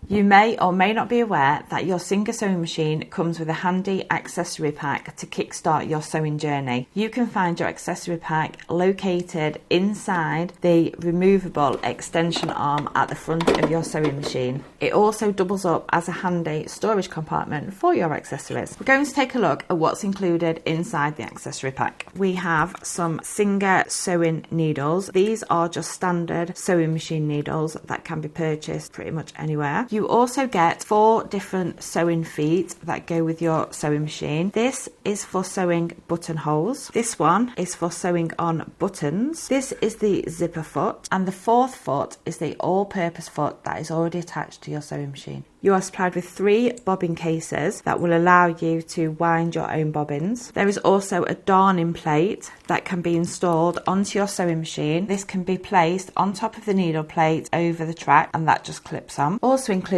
You may or may not be aware that your Singer sewing machine comes with a handy accessory pack to kickstart your sewing journey. You can find your accessory pack located inside the removable extension arm at the front of your sewing machine. It also doubles up as a handy storage compartment for your accessories. We're going to take a look at what's included inside the accessory pack. We have some Singer sewing needles. These are just standard sewing machine needles that can be purchased pretty much anywhere. You also get 4 different sewing feet that go with your sewing machine. This is for sewing buttonholes. This one is for sewing on buttons. This is the zipper foot, and the 4th foot is the all-purpose foot that is already attached to your sewing machine. You are supplied with 3 bobbin cases that will allow you to wind your own bobbins. There is also a darning plate that can be installed onto your sewing machine. This can be placed on top of the needle plate over the track, and that just clips on. Also included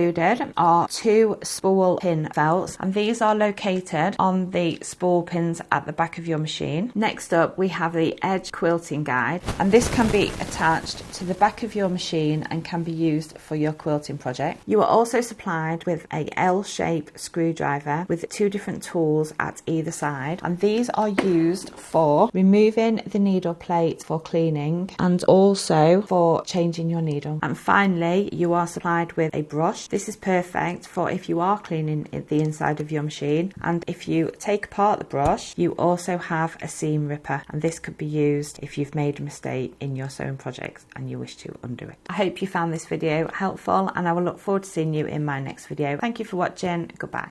are 2 spool pin felts, and these are located on the spool pins at the back of your machine. Next up, we have the edge quilting guide, and this can be attached to the back of your machine and can be used for your quilting project. You are also supplied with a L-shaped screwdriver with 2 different tools at either side, and these are used for removing the needle plate for cleaning and also for changing your needle. And finally, you are supplied with a brush. This is perfect for if you are cleaning the inside of your machine, and if you take apart the brush, you also have a seam ripper, and this could be used if you've made a mistake in your sewing project and you wish to undo it. I hope you found this video helpful, and I will look forward to seeing you in my next video. Thank you for watching. Goodbye.